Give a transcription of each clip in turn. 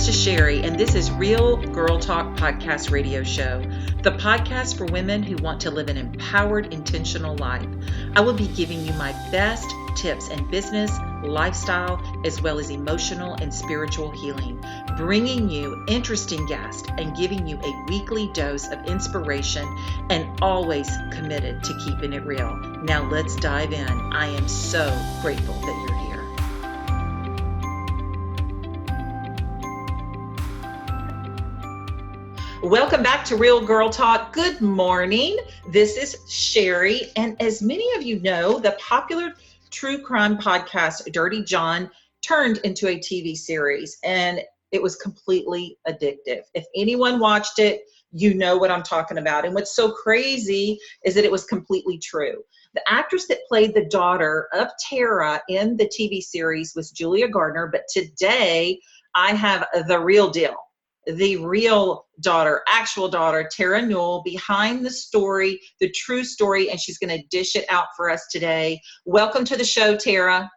This is Sherry, and this is Real Girl Talk Podcast Radio Show, the podcast for women who want to live an empowered, intentional life. I will be giving you my best tips in business, lifestyle, as well as emotional and spiritual healing, bringing you interesting guests and giving you a weekly dose of inspiration, and always committed to keeping it real. Now let's dive in. I am so grateful that you're here. Welcome back to Real Girl Talk. Good morning. This is Sherry. And as many of you know, the popular true crime podcast, Dirty John, turned into a TV series, and it was completely addictive. If anyone watched it, you know what I'm talking about. And what's so crazy is that it was completely true. The actress that played the daughter of Terra in the TV series was Julia Garner, but today I have the real deal. The real daughter, actual daughter, Terra Newell, behind the story, the true story, and she's going to dish it out for us today. Welcome to the show, Terra.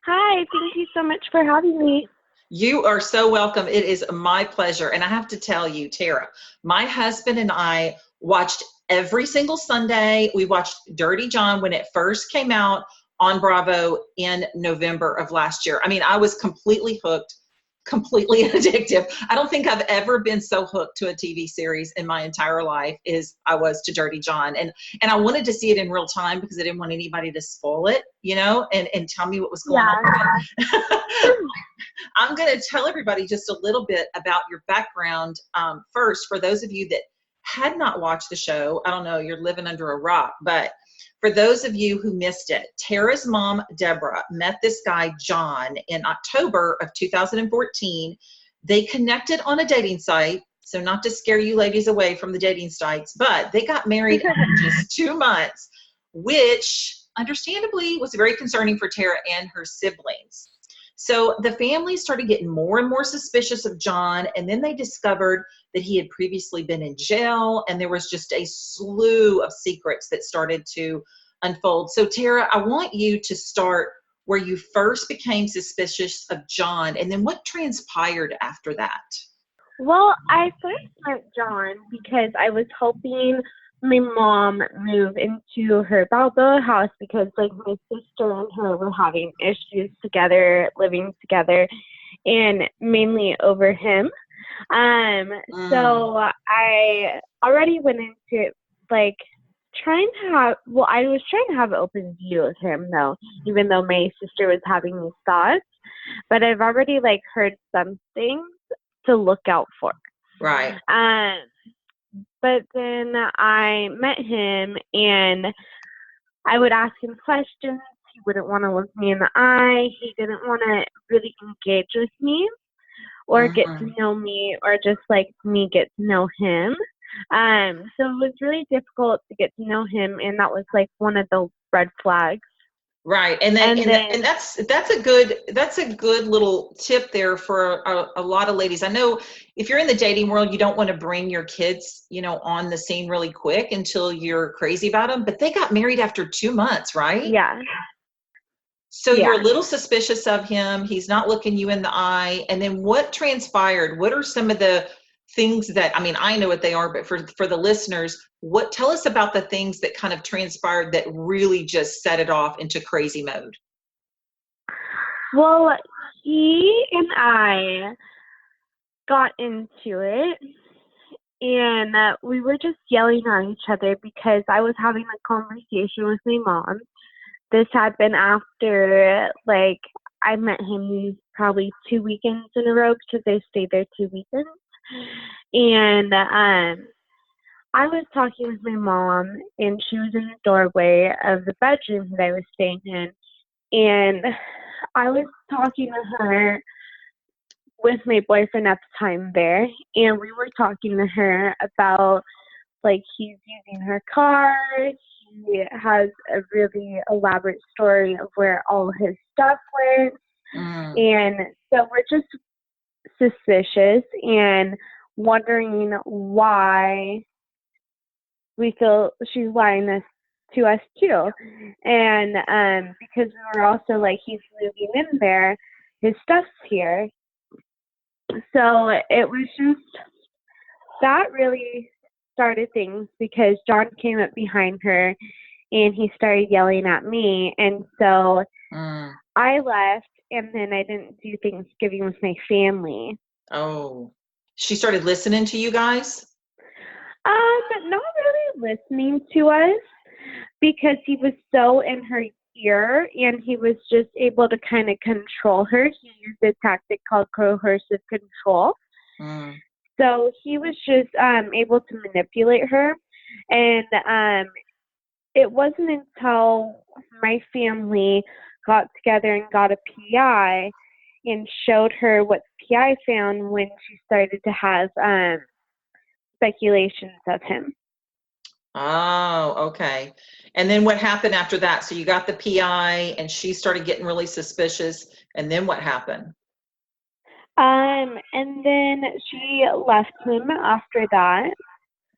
Hi, thank you so much for having me. You are so welcome. It is my pleasure. And I have to tell you, Terra, my husband and I watched every single Sunday. We watched Dirty John when it first came out on Bravo in November of last year. I mean, I was completely hooked. Completely addictive. I don't think I've ever been so hooked to a TV series in my entire life as I was to Dirty John. And I wanted to see it in real time because I didn't want anybody to spoil it, and tell me what was going on. I'm going to tell everybody just a little bit about your background. First, for those of you that had not watched the show, I don't know, you're living under a rock, but for those of you who missed it, Terra's mom, Deborah, met this guy, John, in October of 2014. They connected on a dating site, so not to scare you ladies away from the dating sites, but they got married in just 2 months, which understandably was very concerning for Terra and her siblings. So the family started getting more and more suspicious of John, and then they discovered that he had previously been in jail, and there was just a slew of secrets that started to unfold. So Terra, I want you to start where you first became suspicious of John, and then what transpired after that? Well, I first met John because I was helping my mom move into her Balboa house because my sister and her were having issues together, living together, and mainly over him. So I already went into it I was trying to have an open view of him though, even though my sister was having these thoughts, but I've already heard some things to look out for. Right. But then I met him and I would ask him questions. He wouldn't want to look me in the eye. He didn't want to really engage with me or get to know me or just me get to know him. So it was really difficult to get to know him, and that was one of the red flags. Right. And that's a good little tip there for a lot of ladies. I know if you're in the dating world, you don't want to bring your kids, on the scene really quick until you're crazy about them, but they got married after 2 months, right? Yeah. So you're a little suspicious of him. He's not looking you in the eye. And then what transpired? What are some of the things that, I know what they are, but for the listeners, tell us about the things that kind of transpired that really just set it off into crazy mode. Well, he and I got into it, and we were just yelling at each other because I was having a conversation with my mom. This had been after, I met him probably 2 weekends in a row because I stayed there 2 weekends. And I was talking with my mom, and she was in the doorway of the bedroom that I was staying in. And I was talking to her with my boyfriend at the time there, and we were talking to her about, he's using her car. He has a really elaborate story of where all his stuff went. And so we're just suspicious and wondering why we feel she's lying this to us too. And because we were also he's moving in there, his stuff's here. So it was just that really started things because John came up behind her and he started yelling at me. And so I left and then I didn't do Thanksgiving with my family. Oh, she started listening to you guys? Not really listening to us because he was so in her ear and he was just able to kind of control her. He used a tactic called coercive control. So he was just able to manipulate her. And it wasn't until my family got together and got a PI and showed her what the PI found when she started to have speculations of him. Oh, okay. And then what happened after that? So you got the PI and she started getting really suspicious. And then what happened? And then she left him after that.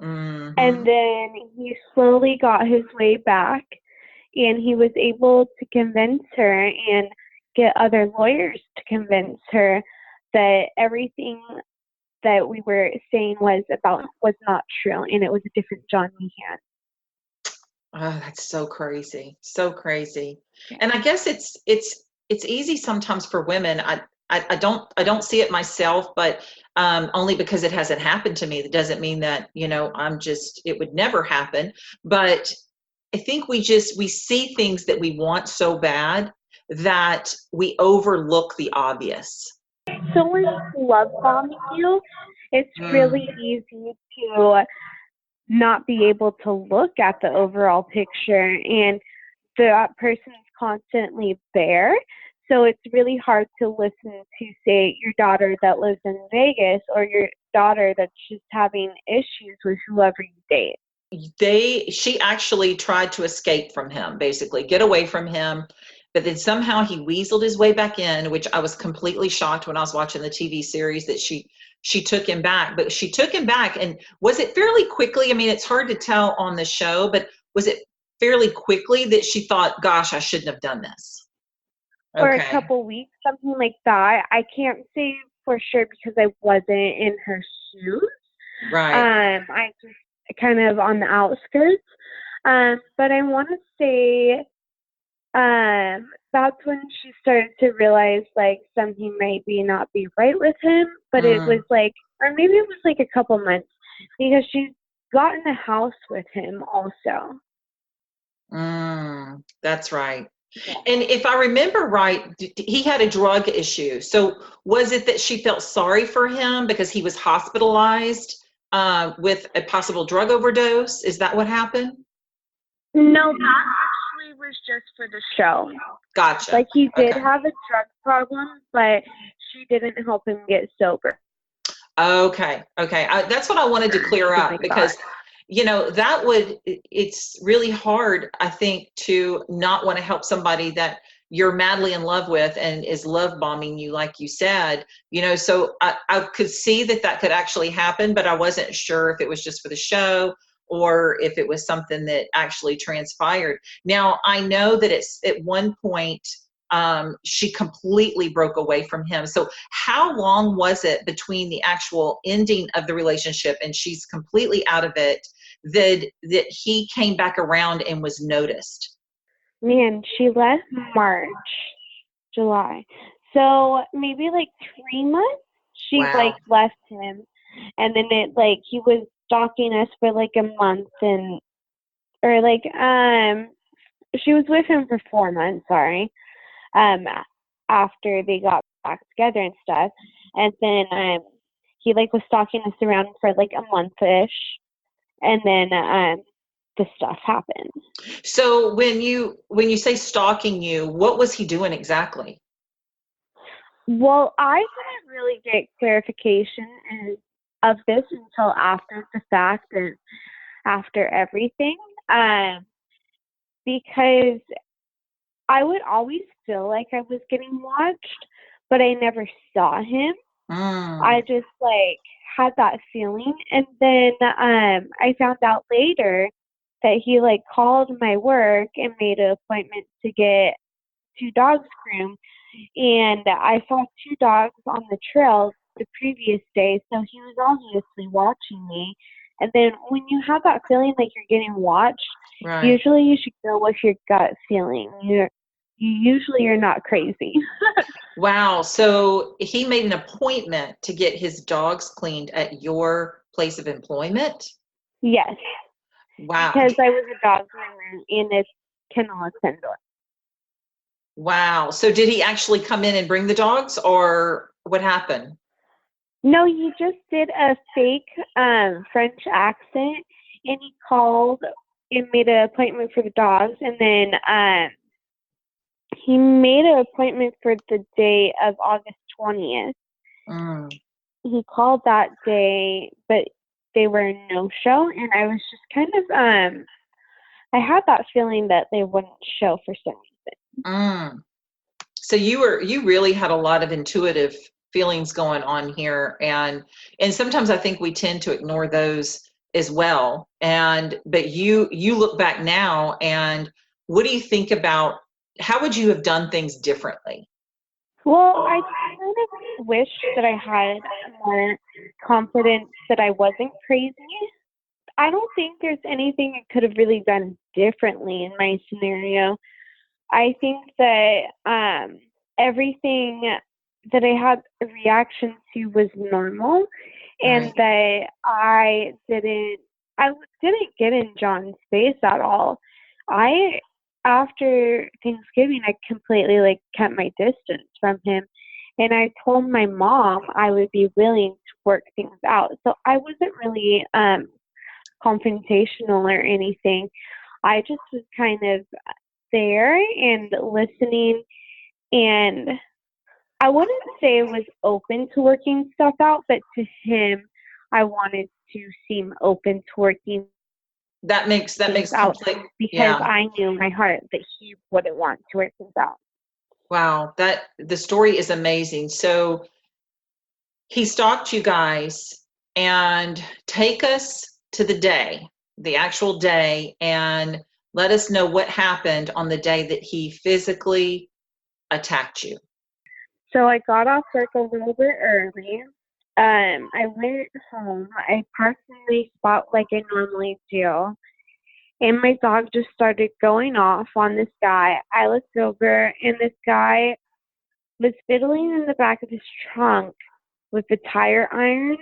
And then he slowly got his way back and he was able to convince her and get other lawyers to convince her that everything that we were saying was not true and it was a different John Meehan. Oh, that's so crazy. So crazy. And I guess it's easy sometimes for women. I don't see it myself, but only because it hasn't happened to me. That doesn't mean that, it would never happen. But I think we see things that we want so bad that we overlook the obvious. So when love bombing you, it's really easy to not be able to look at the overall picture, and that person is constantly there. So it's really hard to listen to, say, your daughter that lives in Vegas or your daughter that's just having issues with whoever you date. She actually tried to escape from him, basically get away from him, but then somehow he weaseled his way back in, which I was completely shocked when I was watching the TV series that she took him back. But she took him back, and was it fairly quickly? I mean, it's hard to tell on the show, but was it fairly quickly that she thought, gosh, I shouldn't have done this? For a couple weeks, something like that. I can't say for sure because I wasn't in her shoes. Right. I just kind of on the outskirts. But I want to say that's when she started to realize like something might not be right with him. But it was like, or maybe it was like a couple months because she got in the house with him also. That's right. And if I remember right, he had a drug issue. So was it that she felt sorry for him because he was hospitalized with a possible drug overdose? Is that what happened? No, that actually was just for the show. Gotcha. Like he did have a drug problem, but she didn't help him get sober. Okay. That's what I wanted to clear up because it's really hard, I think, to not want to help somebody that you're madly in love with and is love bombing you, like you said, so I could see that could actually happen, but I wasn't sure if it was just for the show or if it was something that actually transpired. Now, I know that it's at one point, she completely broke away from him. So how long was it between the actual ending of the relationship and she's completely out of it that he came back around and was noticed? Man, she left July. So maybe like 3 months she Wow. left him, and then he was stalking us for like a month she was with him for 4 months, sorry. After they got back together and stuff. And then he was stalking us around for like a month-ish. And then the stuff happened. So when you say stalking you, what was he doing exactly? Well, I didn't really get clarification of this until after the fact and after everything. Because I would always feel like I was getting watched, but I never saw him. I just had that feeling. And then I found out later that he called my work and made an appointment to get 2 dogs groomed. And I saw 2 dogs on the trail the previous day, so he was obviously watching me. And then when you have that feeling like you're getting watched, Right. usually you should go with your gut feeling. You're not crazy. Wow. So he made an appointment to get his dogs cleaned at your place of employment? Yes, Wow. because I was a dog groomer in a kennel attendant. Wow. So did he actually come in and bring the dogs, or what happened? No, he just did a fake French accent, and he called and made an appointment for the dogs, and then he made an appointment for the day of August 20th. Mm. He called that day, but they were a no-show, and I was just kind of I had that feeling that they wouldn't show for some reason. Mm. So you really had a lot of intuitive feelings going on here, and sometimes I think we tend to ignore those as well. But you look back now, and what do you think about how would you have done things differently? Well, I kind of wish that I had more confidence that I wasn't crazy. I don't think there's anything I could have really done differently in my scenario. I think that everything that I had a reaction to was normal, and Right. that I didn't get in John's face at all. I After Thanksgiving, I completely kept my distance from him, and I told my mom I would be willing to work things out. So I wasn't really confrontational or anything. I just was kind of there and listening, and I wouldn't say I was open to working stuff out, but to him, I wanted to seem open to working That makes things out complete, because yeah. I knew in my heart that he wouldn't want to work things out. Wow, that the story is amazing. So he stalked you guys, and take us to the actual day, and let us know what happened on the day that he physically attacked you. So I got off work a little bit early. I went home. I parked in the spot like I normally do. And my dog just started going off on this guy. I looked over, and this guy was fiddling in the back of his trunk with the tire iron.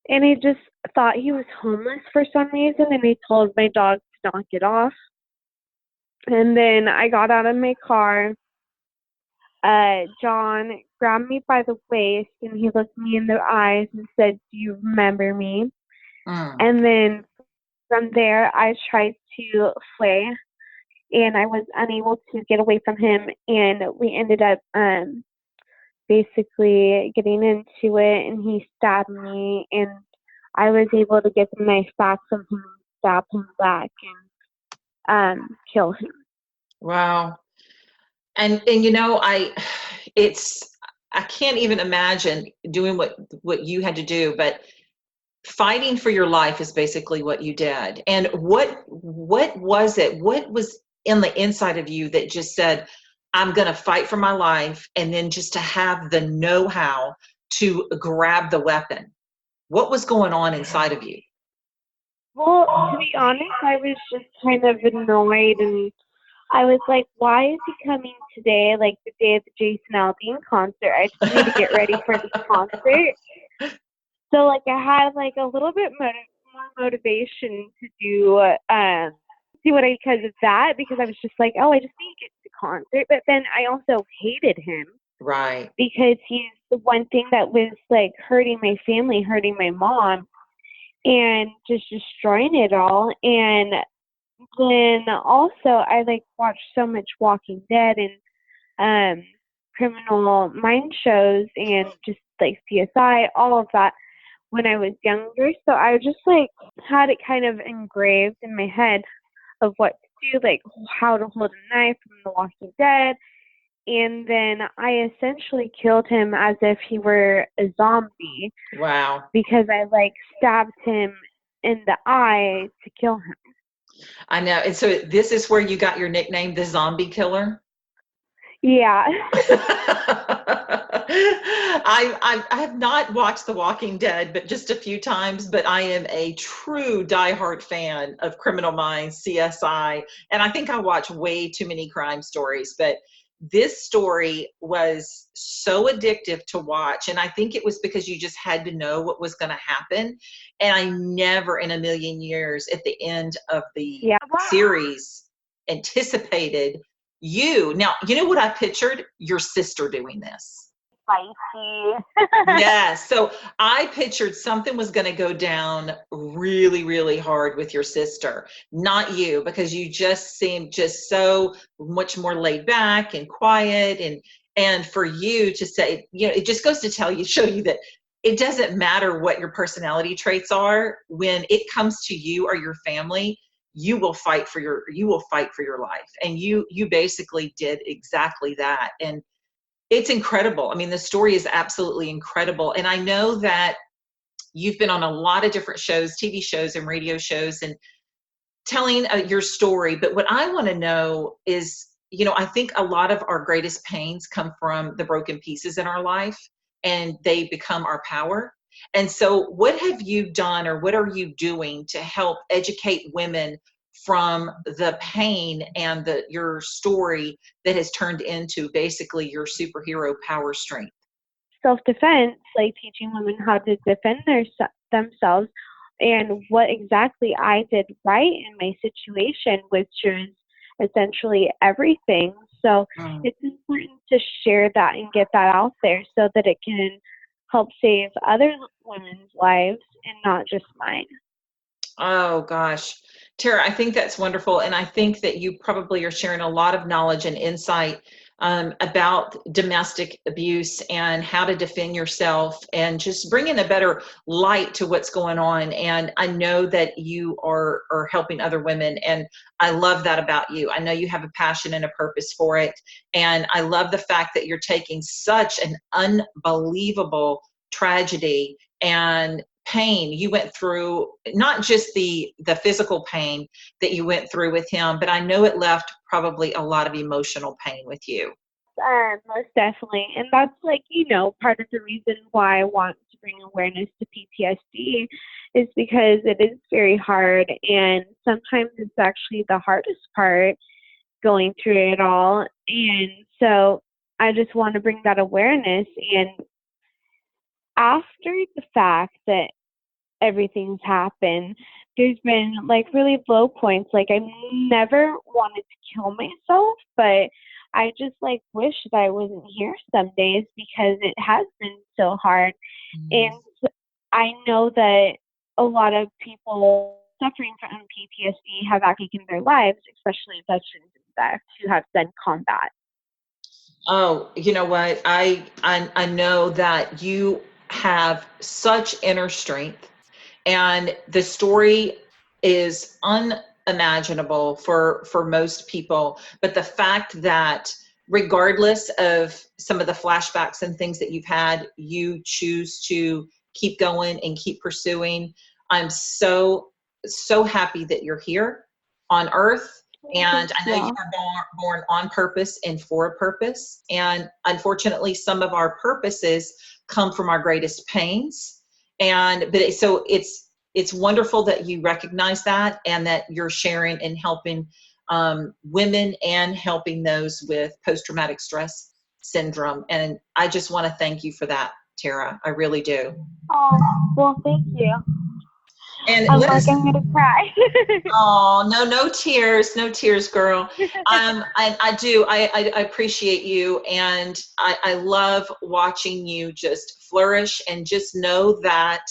And I just thought he was homeless for some reason. And I told my dog to knock it off. And then I got out of my car. John grabbed me by the waist, and he looked me in the eyes and said, "Do you remember me?" Mm. And then from there, I tried to flee, and I was unable to get away from him, and we ended up basically getting into it, and he stabbed me, and I was able to get the knife back from him, stab him back, and kill him. Wow. And it's I can't even imagine doing what you had to do, but fighting for your life is basically what you did. And what was it? What was in the inside of you that just said, I'm going to fight for my life, and then just to have the know-how to grab the weapon? What was going on inside of you? Well, to be honest, I was just kind of annoyed, and I was like, why is he coming today, like the day of the Jason Aldean concert? I just need to get ready for this concert. So, I had, a little bit more motivation to do what I because of that, because I was just like, oh, I just need to get to the concert. But then I also hated him Right. because he's the one thing that was, hurting my family, hurting my mom, and just destroying it all. And then also I watched so much Walking Dead and Criminal Mind shows and just CSI, all of that when I was younger. So I just had it kind of engraved in my head of what to do, how to hold a knife from The Walking Dead. And then I essentially killed him as if he were a zombie. Wow. Because I stabbed him in the eye to kill him. I know. And so this is where you got your nickname, the Zombie Killer? Yeah. I have not watched The Walking Dead, but just a few times, but I am a true diehard fan of Criminal Minds, CSI, and I think I watch way too many crime stories, but this story was so addictive to watch, and I think it was because you just had to know what was going to happen, and I never in a million years at the end of the Yeah. series anticipated you. Now, you know what I pictured? Your sister doing this. Spicy. Yes. So I pictured something was going to go down really, really hard with your sister, not you, because you just seemed just so much more laid back and quiet. And for you to say, you know, it just goes to show you that it doesn't matter what your personality traits are. When it comes to you or your family, you will fight for your life. And you basically did exactly that. And it's incredible. I mean, the story is absolutely incredible. And I know that you've been on a lot of different shows, TV shows and radio shows, and telling your story. But what I want to know is, you know, I think a lot of our greatest pains come from the broken pieces in our life, and they become our power. And so what have you done, or what are you doing to help educate women from the pain and your story that has turned into basically your superhero power strength? Self-defense, like teaching women how to defend themselves, and what exactly I did right in my situation, which is essentially everything. So Mm. it's important to share that and get that out there so that it can help save other women's lives and not just mine. Oh gosh. Tara, I think that's wonderful. And I think that you probably are sharing a lot of knowledge and insight about domestic abuse and how to defend yourself, and just bringing a better light to what's going on. And I know that you are helping other women. And I love that about you. I know you have a passion and a purpose for it. And I love the fact that you're taking such an unbelievable tragedy and pain you went through, not just the physical pain that you went through with him, but I know it left probably a lot of emotional pain with you. Most definitely. And that's like, part of the reason why I want to bring awareness to PTSD is because it is very hard. And sometimes it's actually the hardest part going through it all. And so I just want to bring that awareness. And after the fact that everything's happened, there's been like really low points. Like I never wanted to kill myself, but I just like wish that I wasn't here some days because it has been so hard. Mm. And I know that a lot of people suffering from PTSD have actually taken their lives, especially veterans and vets who have done combat. Oh, you know what? I know that you have such inner strength, and the story is unimaginable for most people. But the fact that regardless of some of the flashbacks and things that you've had, you choose to keep going and keep pursuing. I'm so happy that you're here on Earth. And I know you Yeah. were born on purpose and for a purpose. And unfortunately, some of our purposes come from our greatest pains. So it's wonderful that you recognize that, and that you're sharing and helping women and helping those with post-traumatic stress syndrome. And I just want to thank you for that, Tara. I really do. Oh, well, thank you. And I'm let like, us. I'm gonna cry. Oh, no tears, no tears, girl. I do. I appreciate you, and I love watching you just flourish, and just know that,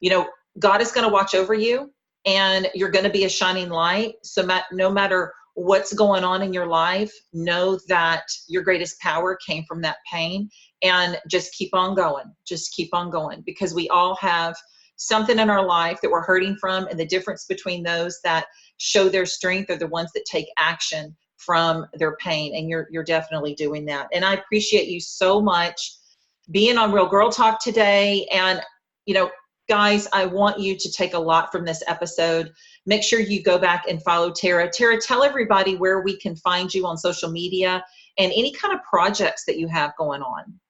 you know, God is going to watch over you, and you're going to be a shining light. So no matter what's going on in your life, know that your greatest power came from that pain, and just keep on going. Just keep on going, because we all have something in our life that we're hurting from, and the difference between those that show their strength are the ones that take action from their pain. And you're definitely doing that. And I appreciate you so much being on Real Girl Talk today. And, you know, guys, I want you to take a lot from this episode. Make sure you go back and follow Tara. Tara, tell everybody where we can find you on social media and any kind of projects that you have going on.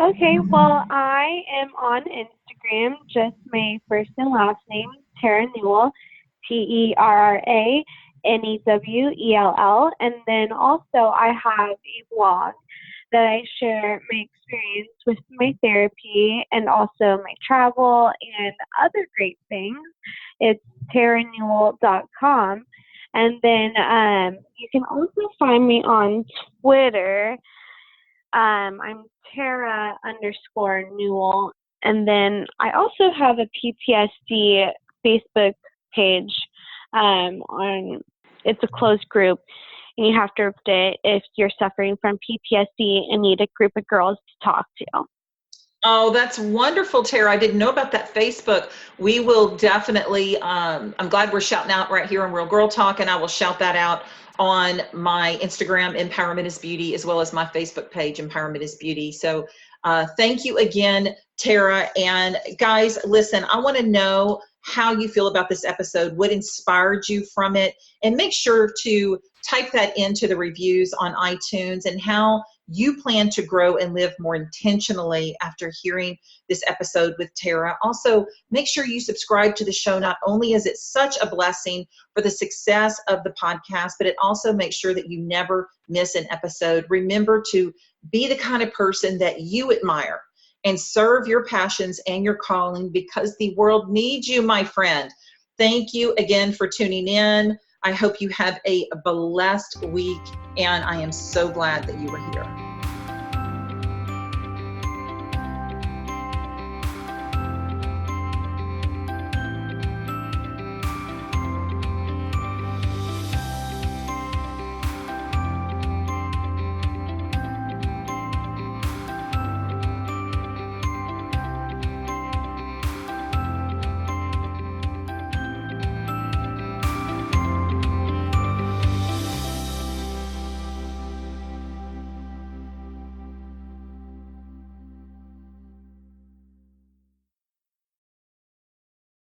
Okay, well, I am on Instagram, just my first and last name, Terra Newell, TerraNewell. And then also I have a blog that I share my experience with my therapy and also my travel and other great things. It's terranewell.com. And then you can also find me on Twitter. I'm Terra_Newell. And then I also have a PTSD Facebook page. On It's a closed group, and you have to update if you're suffering from PTSD and need a group of girls to talk to. Oh, that's wonderful, Tara. I didn't know about that Facebook. We will definitely, I'm glad we're shouting out right here on Real Girl Talk, and I will shout that out on my Instagram, Empowerment is Beauty, as well as my Facebook page, Empowerment is Beauty. So thank you again, Tara. And guys, listen, I want to know how you feel about this episode, what inspired you from it, and make sure to type that into the reviews on iTunes and how you plan to grow and live more intentionally after hearing this episode with Tara. Also, make sure you subscribe to the show. Not only is it such a blessing for the success of the podcast, but it also makes sure that you never miss an episode. Remember to be the kind of person that you admire and serve your passions and your calling, because the world needs you, my friend. Thank you again for tuning in. I hope you have a blessed week, and I am so glad that you were here.